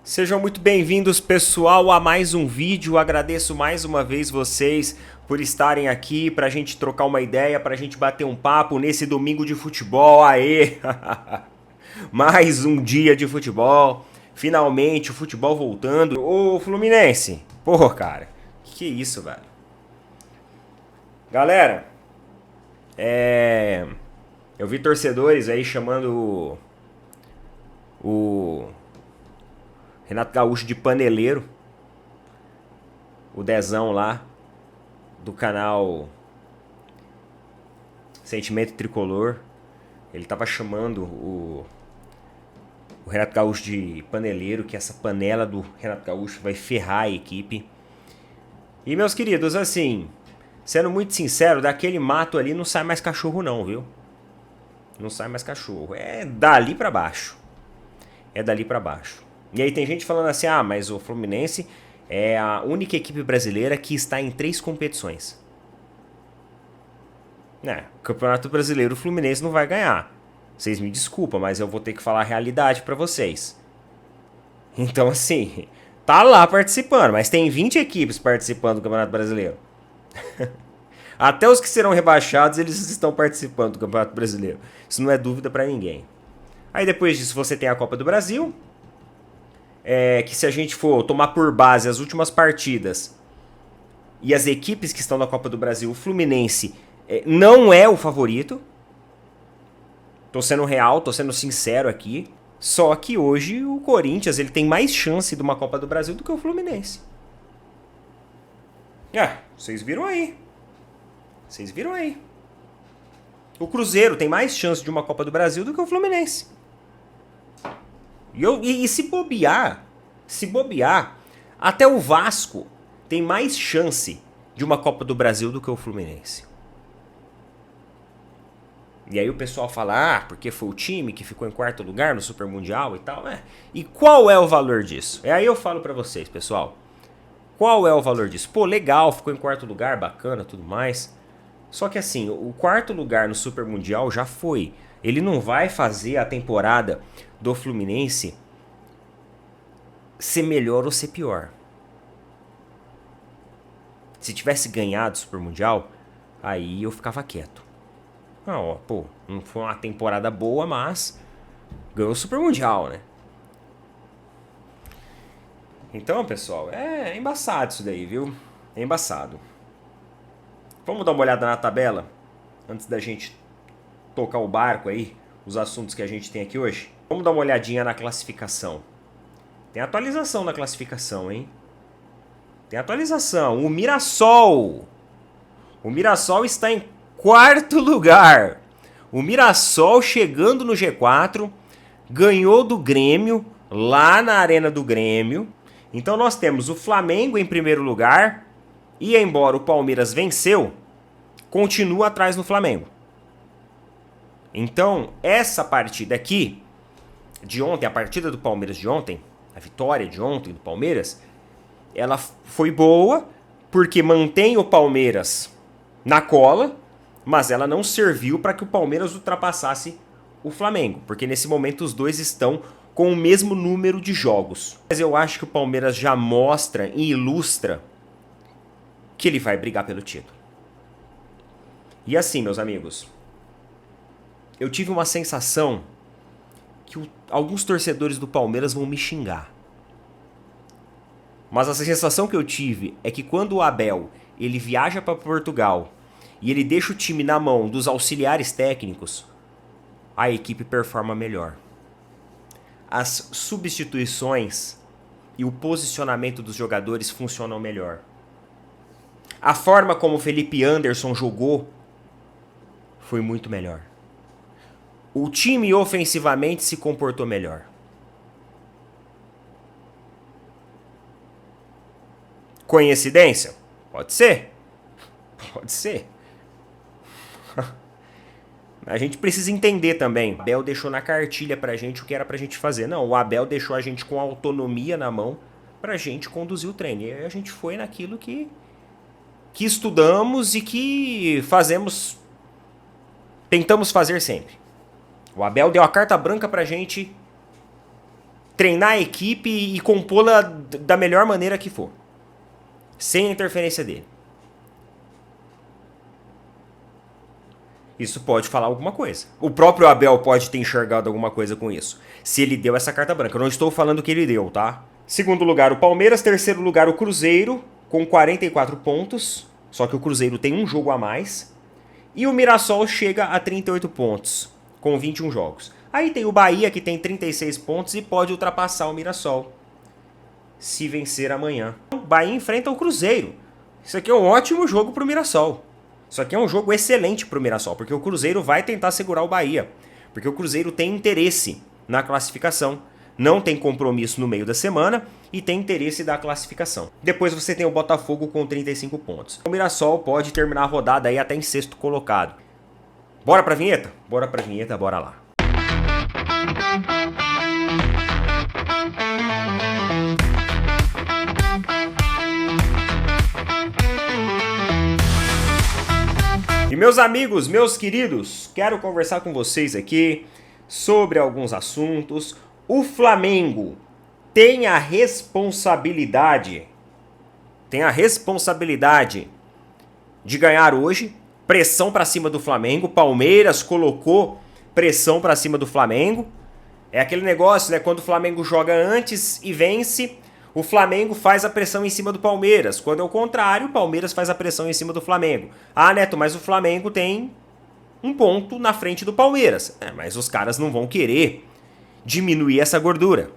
Sejam muito bem-vindos, pessoal, a mais um vídeo. Agradeço mais uma vez vocês por estarem aqui pra gente trocar uma ideia, pra gente bater um papo nesse domingo de futebol. Aê! Mais um dia de futebol. Finalmente o futebol voltando. Ô, Fluminense. Porra, cara. Que isso, velho? Galera, eu vi torcedores aí chamando o Renato Gaúcho de paneleiro, o Dezão lá, do canal Sentimento Tricolor. Ele tava chamando o Renato Gaúcho de paneleiro, que essa panela do Renato Gaúcho vai ferrar a equipe. E, meus queridos, assim, sendo muito sincero, daquele mato ali não sai mais cachorro não, viu? Não sai mais cachorro. É dali pra baixo. É dali pra baixo. E aí tem gente falando assim, mas o Fluminense é a única equipe brasileira que está em 3 competições. O Campeonato Brasileiro o Fluminense não vai ganhar. Vocês me desculpam, mas eu vou ter que falar a realidade pra vocês. Então assim, tá lá participando, mas tem 20 equipes participando do Campeonato Brasileiro. Até os que serão rebaixados, eles estão participando do Campeonato Brasileiro. Isso não é dúvida pra ninguém. Aí depois disso você tem a Copa do Brasil, que se a gente for tomar por base as últimas partidas e as equipes que estão na Copa do Brasil, o Fluminense não é o favorito. Tô sendo real, tô sendo sincero aqui. Só que hoje o Corinthians ele tem mais chance de uma Copa do Brasil do que o Fluminense. Vocês viram aí. Vocês viram aí. O Cruzeiro tem mais chance de uma Copa do Brasil do que o Fluminense. E se bobear, até o Vasco tem mais chance de uma Copa do Brasil do que o Fluminense. E aí o pessoal fala, porque foi o time que ficou em 4º lugar no Super Mundial e tal. E qual é o valor disso? Aí eu falo pra vocês, pessoal. Qual é o valor disso? Pô, legal, ficou em 4º lugar, bacana, tudo mais. Só que assim, o 4º lugar no Super Mundial já foi. Ele não vai fazer a temporada do Fluminense ser melhor ou ser pior. Se tivesse ganhado o Super Mundial, aí eu ficava quieto. Não foi uma temporada boa, mas ganhou o Super Mundial, né? Então, pessoal, é embaçado isso daí, viu? É embaçado. Vamos dar uma olhada na tabela antes da gente tocar o barco aí, os assuntos que a gente tem aqui hoje. Vamos dar uma olhadinha na classificação. Tem atualização na classificação, hein? Tem atualização. O Mirassol está em 4º lugar. O Mirassol chegando no G4, ganhou do Grêmio, lá na Arena do Grêmio. Então nós temos o Flamengo em 1º lugar, e embora o Palmeiras venceu, continua atrás no Flamengo. Então, essa partida aqui, de ontem, a partida do Palmeiras de ontem, a vitória de ontem do Palmeiras, ela foi boa, porque mantém o Palmeiras na cola, mas ela não serviu para que o Palmeiras ultrapassasse o Flamengo, porque nesse momento os dois estão com o mesmo número de jogos. Mas eu acho que o Palmeiras já mostra e ilustra que ele vai brigar pelo título. E assim, meus amigos, eu tive uma sensação que alguns torcedores do Palmeiras vão me xingar. Mas a sensação que eu tive é que quando o Abel ele viaja para Portugal e ele deixa o time na mão dos auxiliares técnicos, a equipe performa melhor. As substituições e o posicionamento dos jogadores funcionam melhor. A forma como o Felipe Anderson jogou foi muito melhor. O time ofensivamente se comportou melhor. Coincidência? Pode ser. Pode ser. A gente precisa entender também. O Abel deixou na cartilha pra gente o que era pra gente fazer. Não, o Abel deixou a gente com autonomia na mão pra gente conduzir o treino. E aí a gente foi naquilo que estudamos e que tentamos fazer sempre. O Abel deu a carta branca pra gente treinar a equipe e compô-la da melhor maneira que for. Sem a interferência dele. Isso pode falar alguma coisa. O próprio Abel pode ter enxergado alguma coisa com isso. Se ele deu essa carta branca. Eu não estou falando que ele deu, tá? Segundo lugar, o Palmeiras. Terceiro lugar, o Cruzeiro, com 44 pontos. Só que o Cruzeiro tem um jogo a mais. E o Mirassol chega a 38 pontos, com 21 jogos. Aí tem o Bahia, que tem 36 pontos e pode ultrapassar o Mirassol, se vencer amanhã. O Bahia enfrenta o Cruzeiro. Isso aqui é um ótimo jogo pro Mirassol. Isso aqui é um jogo excelente pro Mirassol, porque o Cruzeiro vai tentar segurar o Bahia. Porque o Cruzeiro tem interesse na classificação, não tem compromisso no meio da semana e tem interesse da classificação. Depois você tem o Botafogo com 35 pontos. O Mirassol pode terminar a rodada aí até em sexto colocado. Bora pra vinheta? Bora pra vinheta, bora lá. E meus amigos, meus queridos, quero conversar com vocês aqui sobre alguns assuntos. O Flamengo tem a responsabilidade de ganhar hoje. Pressão para cima do Flamengo. Palmeiras colocou pressão para cima do Flamengo. É aquele negócio, né? Quando o Flamengo joga antes e vence, o Flamengo faz a pressão em cima do Palmeiras. Quando é o contrário, o Palmeiras faz a pressão em cima do Flamengo. Ah, Neto, mas o Flamengo tem um ponto na frente do Palmeiras. Mas os caras não vão querer diminuir essa gordura.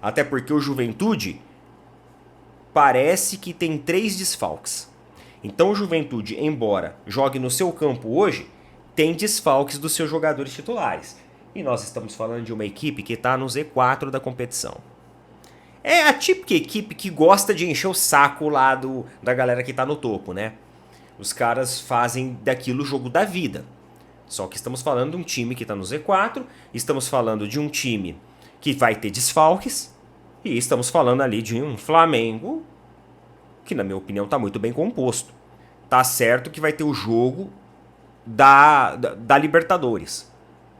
Até porque o Juventude parece que tem 3 desfalques. Então o Juventude, embora jogue no seu campo hoje, tem desfalques dos seus jogadores titulares. E nós estamos falando de uma equipe que está no Z4 da competição. É a típica equipe que gosta de encher o saco lá da galera que está no topo, né? Os caras fazem daquilo o jogo da vida. Só que estamos falando de um time que está no Z4, estamos falando de um time que vai ter desfalques, e estamos falando ali de um Flamengo que, na minha opinião, está muito bem composto. Tá certo que vai ter o jogo da Libertadores.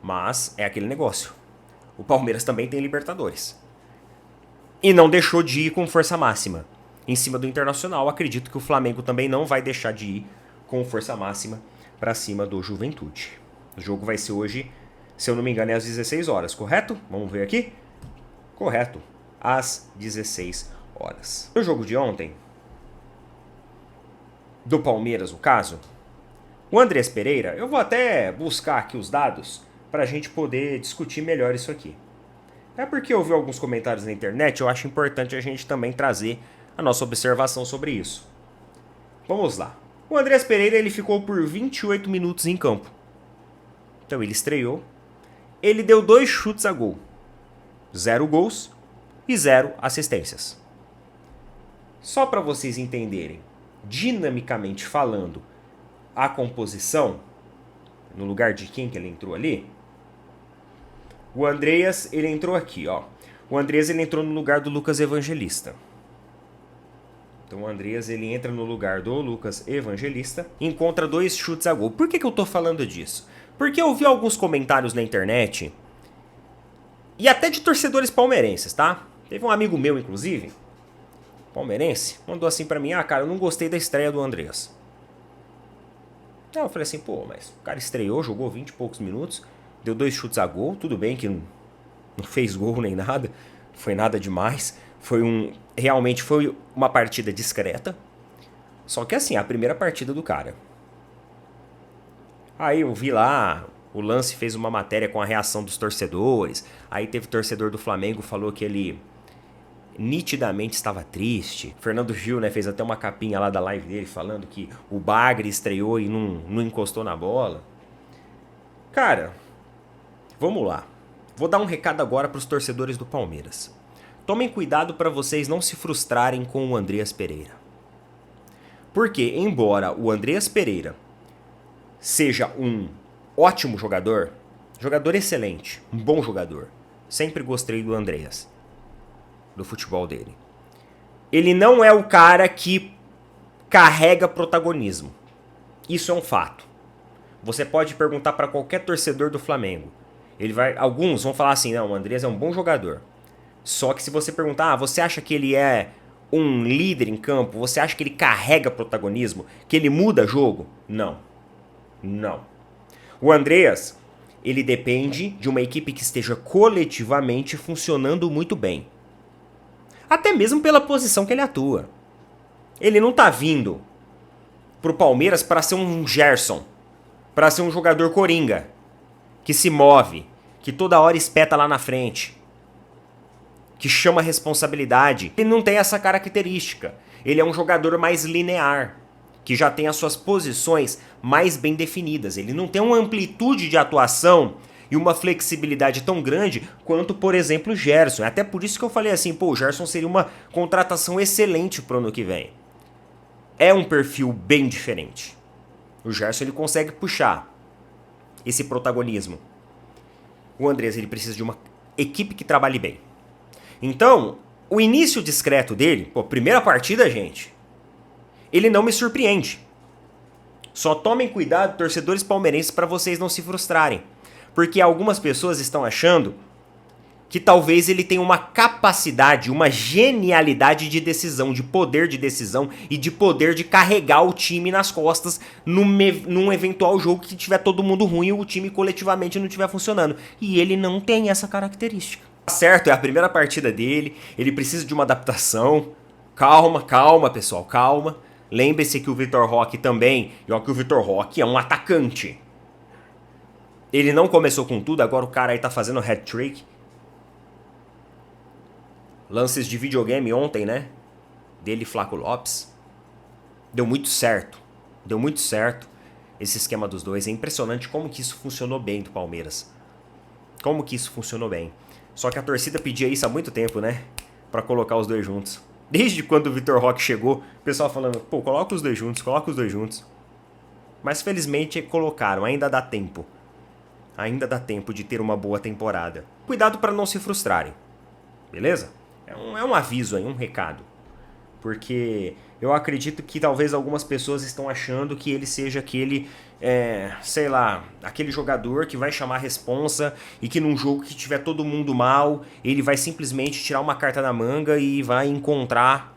Mas é aquele negócio. O Palmeiras também tem Libertadores. E não deixou de ir com força máxima em cima do Internacional. Acredito que o Flamengo também não vai deixar de ir com força máxima para cima do Juventude. O jogo vai ser hoje, se eu não me engano, é às 16 horas, correto? Vamos ver aqui? Correto, às 16 horas. No jogo de ontem, do Palmeiras, no caso, o Andrés Pereira, eu vou até buscar aqui os dados para a gente poder discutir melhor isso aqui. É porque eu vi alguns comentários na internet, eu acho importante a gente também trazer a nossa observação sobre isso. Vamos lá. O Andrés Pereira ele ficou por 28 minutos em campo. Então ele estreou. Ele deu 2 chutes a gol. 0 gols e 0 assistências. Só para vocês entenderem, dinamicamente falando, a composição, no lugar de quem que ele entrou ali, o Andreas, ele entrou aqui, ó. O Andreas, ele entrou no lugar do Lucas Evangelista. Então o Andreas, ele entra no lugar do Lucas Evangelista e encontra 2 chutes a gol. Por que eu tô falando disso? Porque eu vi alguns comentários na internet, e até de torcedores palmeirenses, tá? Teve um amigo meu, inclusive, palmeirense, mandou assim pra mim, cara, eu não gostei da estreia do Andreas. Eu falei assim, mas o cara estreou, jogou 20 e poucos minutos, deu 2 chutes a gol, tudo bem que não fez gol nem nada, não foi nada demais, realmente foi uma partida discreta, só que assim, a primeira partida do cara. Aí eu vi lá, o Lance fez uma matéria com a reação dos torcedores, aí teve torcedor do Flamengo, falou que ele nitidamente estava triste. Fernando Gil, né, fez até uma capinha lá da live dele falando que o Bagre estreou e não encostou na bola. Cara, vamos lá. Vou dar um recado agora para os torcedores do Palmeiras. Tomem cuidado para vocês não se frustrarem com o Andreas Pereira. Porque, embora o Andreas Pereira seja um ótimo jogador excelente, um bom jogador, sempre gostei do Andreas, do futebol dele. Ele não é o cara que carrega protagonismo. Isso é um fato. Você pode perguntar para qualquer torcedor do Flamengo. Alguns vão falar assim, não, o Andreas é um bom jogador. Só que se você perguntar, você acha que ele é um líder em campo? Você acha que ele carrega protagonismo? Que ele muda jogo? Não. Não. O Andreas, ele depende de uma equipe que esteja coletivamente funcionando muito bem. Até mesmo pela posição que ele atua. Ele não tá vindo pro Palmeiras para ser um Gerson, para ser um jogador coringa, que se move, que toda hora espeta lá na frente, que chama a responsabilidade. Ele não tem essa característica. Ele é um jogador mais linear, que já tem as suas posições mais bem definidas. Ele não tem uma amplitude de atuação e uma flexibilidade tão grande quanto, por exemplo, o Gerson. Até por isso que eu falei assim, pô, o Gerson seria uma contratação excelente pro ano que vem. É um perfil bem diferente. O Gerson ele consegue puxar esse protagonismo. O Andreas ele precisa de uma equipe que trabalhe bem. Então, o início discreto dele, pô, primeira partida, gente, ele não me surpreende. Só tomem cuidado, torcedores palmeirenses, para vocês não se frustrarem. Porque algumas pessoas estão achando que talvez ele tenha uma capacidade, uma genialidade de decisão, de poder de decisão e de poder de carregar o time nas costas num eventual jogo que tiver todo mundo ruim e o time coletivamente não estiver funcionando. E ele não tem essa característica. Tá certo, é a primeira partida dele, ele precisa de uma adaptação. Calma, calma, pessoal, calma. Lembre-se que o Vitor Roque também, e ó, que o Vitor Roque é um atacante. Ele não começou com tudo, agora o cara aí tá fazendo hat-trick. Lances de videogame ontem, né? Dele e Flaco Lopes. Deu muito certo. Deu muito certo esse esquema dos dois. É impressionante como que isso funcionou bem do Palmeiras. Como que isso funcionou bem. Só que a torcida pedia isso há muito tempo, né? Pra colocar os dois juntos. Desde quando o Vitor Roque chegou, o pessoal falando, pô, coloca os dois juntos, coloca os dois juntos. Mas felizmente colocaram, ainda dá tempo. Ainda dá tempo de ter uma boa temporada. Cuidado para não se frustrarem. Beleza? É um aviso aí, um recado. Porque eu acredito que talvez algumas pessoas estão achando que ele seja aquele, sei lá, aquele jogador que vai chamar a responsa e que num jogo que tiver todo mundo mal, ele vai simplesmente tirar uma carta da manga e vai encontrar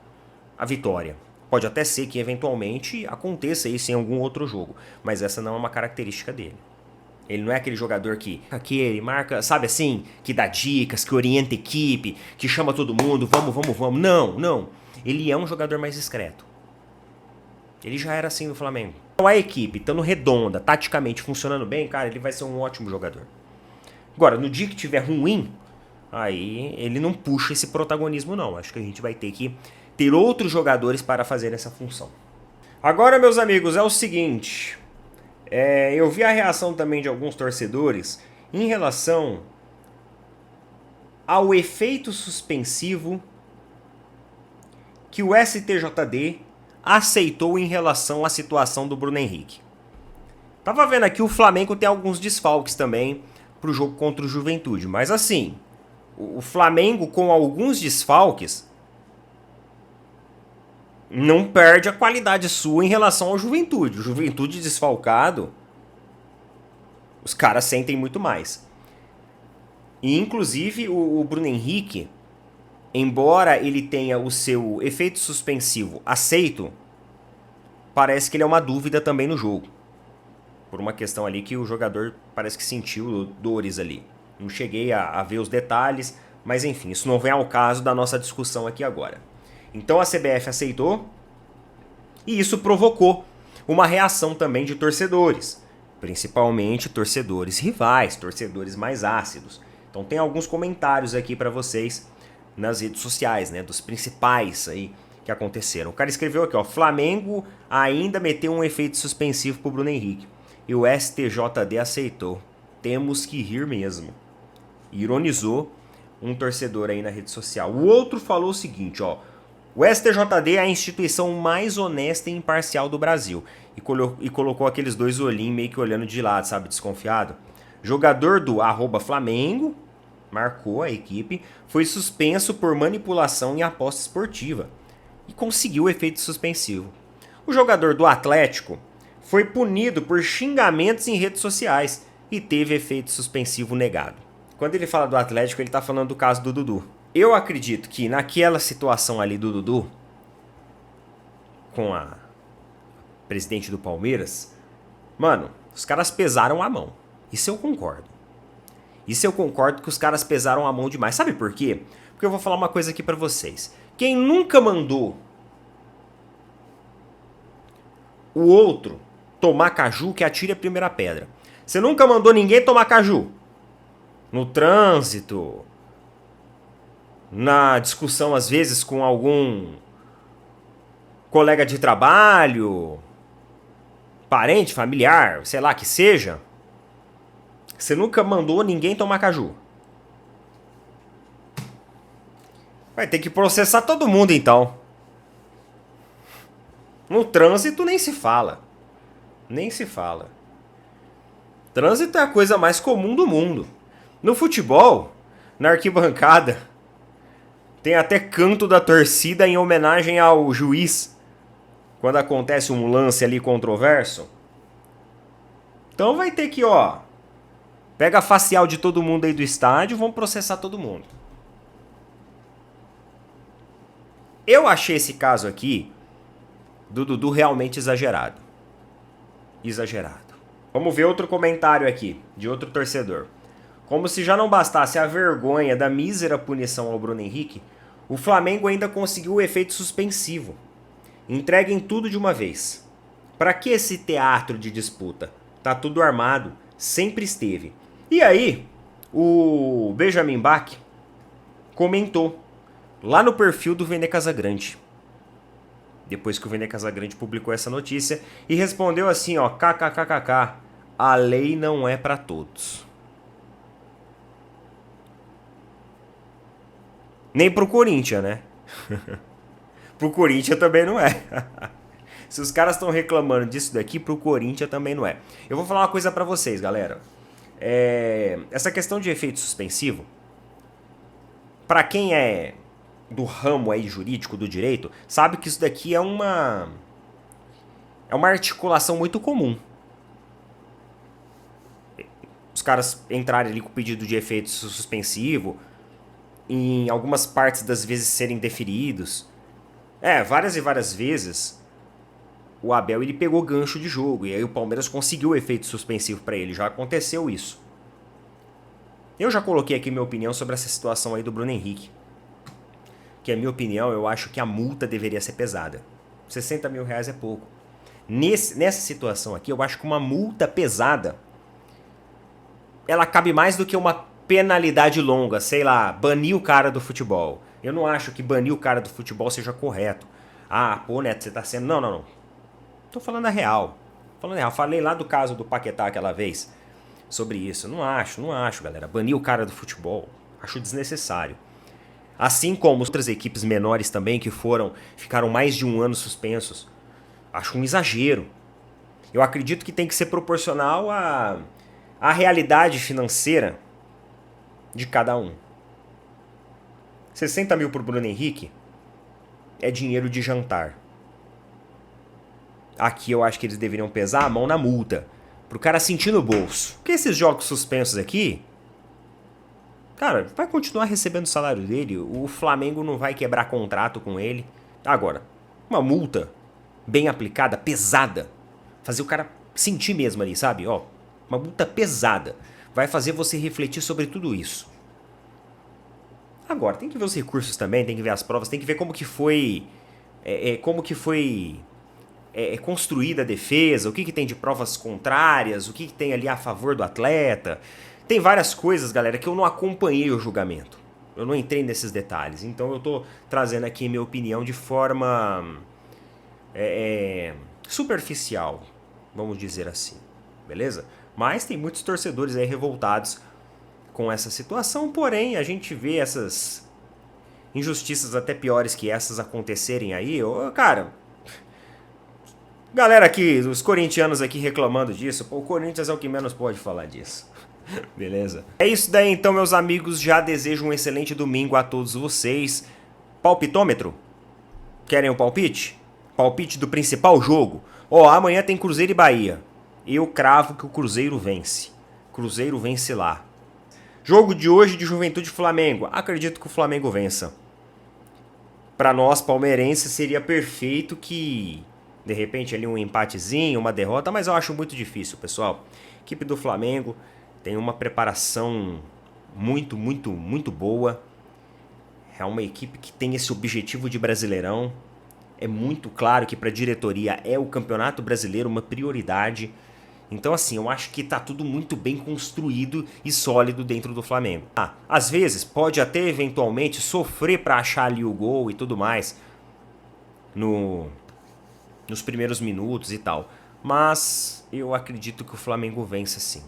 a vitória. Pode até ser que eventualmente aconteça isso em algum outro jogo, mas essa não é uma característica dele. Ele não é aquele jogador que ele marca, sabe assim, que dá dicas, que orienta a equipe, que chama todo mundo, vamos. Não. Ele é um jogador mais discreto. Ele já era assim no Flamengo. Então a equipe estando redonda, taticamente funcionando bem, cara, ele vai ser um ótimo jogador. Agora, no dia que tiver ruim, aí ele não puxa esse protagonismo não. Acho que a gente vai ter que ter outros jogadores para fazer essa função. Agora, meus amigos, é o seguinte... eu vi a reação também de alguns torcedores em relação ao efeito suspensivo que o STJD aceitou em relação à situação do Bruno Henrique. Tava vendo aqui, o Flamengo tem alguns desfalques também pro jogo contra o Juventude, mas assim, o Flamengo com alguns desfalques não perde a qualidade sua em relação ao Juventude. O Juventude desfalcado, os caras sentem muito mais. E inclusive o Bruno Henrique, embora ele tenha o seu efeito suspensivo aceito, parece que ele é uma dúvida também no jogo. Por uma questão ali que o jogador parece que sentiu dores ali. Não cheguei a ver os detalhes, mas enfim, isso não vem ao caso da nossa discussão aqui agora. Então a CBF aceitou e isso provocou uma reação também de torcedores, principalmente torcedores rivais, torcedores mais ácidos. Então tem alguns comentários aqui para vocês nas redes sociais, né, dos principais aí que aconteceram. O cara escreveu aqui, ó, Flamengo ainda meteu um efeito suspensivo pro Bruno Henrique e o STJD aceitou. Temos que rir mesmo. Ironizou um torcedor aí na rede social. O outro falou o seguinte, ó, o STJD é a instituição mais honesta e imparcial do Brasil. E colocou aqueles dois olhinhos meio que olhando de lado, sabe, desconfiado. Jogador do @Flamengo, marcou a equipe, foi suspenso por manipulação em aposta esportiva. E conseguiu o efeito suspensivo. O jogador do Atlético foi punido por xingamentos em redes sociais. e teve efeito suspensivo negado. Quando ele fala do Atlético, ele tá falando do caso do Dudu. Eu acredito que naquela situação ali do Dudu, com a presidente do Palmeiras, mano, os caras pesaram a mão. Isso eu concordo. Isso eu concordo que os caras pesaram a mão demais. Sabe por quê? Porque eu vou falar uma coisa aqui pra vocês. Quem nunca mandou o outro tomar caju, que atire a primeira pedra. Você nunca mandou ninguém tomar caju. No trânsito, na discussão às vezes com algum colega de trabalho, parente, familiar, sei lá que seja. Você nunca mandou ninguém tomar caju. Vai ter que processar todo mundo então. No trânsito nem se fala. Nem se fala. Trânsito é a coisa mais comum do mundo. No futebol, na arquibancada, tem até canto da torcida em homenagem ao juiz quando acontece um lance ali controverso. Então vai ter que, ó, pega a facial de todo mundo aí do estádio e vão processar todo mundo. Eu achei esse caso aqui do Dudu realmente exagerado. Exagerado. Vamos ver outro comentário aqui, de outro torcedor. Como se já não bastasse a vergonha da mísera punição ao Bruno Henrique, o Flamengo ainda conseguiu o efeito suspensivo. Entreguem tudo de uma vez. Pra que esse teatro de disputa? Tá tudo armado, sempre esteve. E aí, o Benjamin Bach comentou lá no perfil do Vene Casagrande, depois que o Vene Casagrande publicou essa notícia, e respondeu assim, ó, kkkk, a lei não é pra todos. Nem pro Corinthians, né? Pro Corinthians também não é. Se os caras estão reclamando disso daqui, pro Corinthians também não é. Eu vou falar uma coisa pra vocês, galera. Essa questão de efeito suspensivo, pra quem é do ramo aí jurídico, do direito, sabe que isso daqui é uma articulação muito comum. Os caras entrarem ali com o pedido de efeito suspensivo, em algumas partes das vezes serem deferidos. Várias e várias vezes o Abel ele pegou gancho de jogo e aí o Palmeiras conseguiu o efeito suspensivo pra ele, já aconteceu isso. Eu já coloquei aqui minha opinião sobre essa situação aí do Bruno Henrique. Que a minha opinião, eu acho que a multa deveria ser pesada. 60 mil reais é pouco. Nessa situação aqui, eu acho que uma multa pesada, ela cabe mais do que uma penalidade longa, sei lá, banir o cara do futebol. Eu não acho que banir o cara do futebol seja correto. Ah, pô, Neto, você tá sendo... Não. Tô falando a real. Falei lá do caso do Paquetá aquela vez sobre isso. Não acho, galera. Banir o cara do futebol, acho desnecessário. Assim como outras equipes menores também que ficaram mais de um ano suspensos. Acho um exagero. Eu acredito que tem que ser proporcional à realidade financeira de cada um. 60 mil pro Bruno Henrique é dinheiro de jantar. Aqui eu acho que eles deveriam pesar a mão na multa, pro cara sentir no bolso. Porque esses jogos suspensos aqui, cara, vai continuar recebendo o salário dele, o Flamengo não vai quebrar contrato com ele. Agora, uma multa bem aplicada, pesada, fazer o cara sentir mesmo ali, sabe? Ó, uma multa pesada vai fazer você refletir sobre tudo isso. Agora, tem que ver os recursos também, tem que ver as provas, tem que ver como que foi construída a defesa, o que tem de provas contrárias, o que tem ali a favor do atleta. Tem várias coisas, galera, que eu não acompanhei o julgamento. Eu não entrei nesses detalhes. Então eu tô trazendo aqui minha opinião de forma superficial, vamos dizer assim. Beleza? Mas tem muitos torcedores aí revoltados com essa situação. Porém, a gente vê essas injustiças até piores que essas acontecerem aí. Cara, galera aqui, os corintianos aqui reclamando disso. Pô, o Corinthians é o que menos pode falar disso. Beleza? É isso daí então, meus amigos. Já desejo um excelente domingo a todos vocês. Palpitômetro? Querem um palpite? Palpite do principal jogo? Amanhã tem Cruzeiro e Bahia. Eu cravo que o Cruzeiro vence. Cruzeiro vence lá. Jogo de hoje de Juventude e Flamengo. Acredito que o Flamengo vença. Para nós palmeirenses seria perfeito que, de repente, ali um empatezinho, uma derrota, mas eu acho muito difícil, pessoal. A equipe do Flamengo tem uma preparação muito boa. É uma equipe que tem esse objetivo de Brasileirão. É muito claro que para a diretoria é o Campeonato Brasileiro uma prioridade. Então, assim, eu acho que tá tudo muito bem construído e sólido dentro do Flamengo. Às vezes pode até eventualmente sofrer para achar ali o gol e tudo mais nos primeiros minutos e tal. Mas eu acredito que o Flamengo vence sim.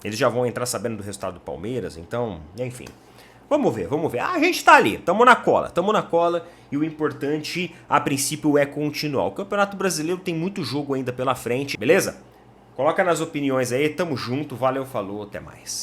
Eles já vão entrar sabendo do resultado do Palmeiras, então, enfim. Vamos ver. A gente tá ali, tamo na cola e o importante, a princípio, é continuar. O Campeonato Brasileiro tem muito jogo ainda pela frente, beleza? Coloca nas opiniões aí, tamo junto, valeu, falou, até mais.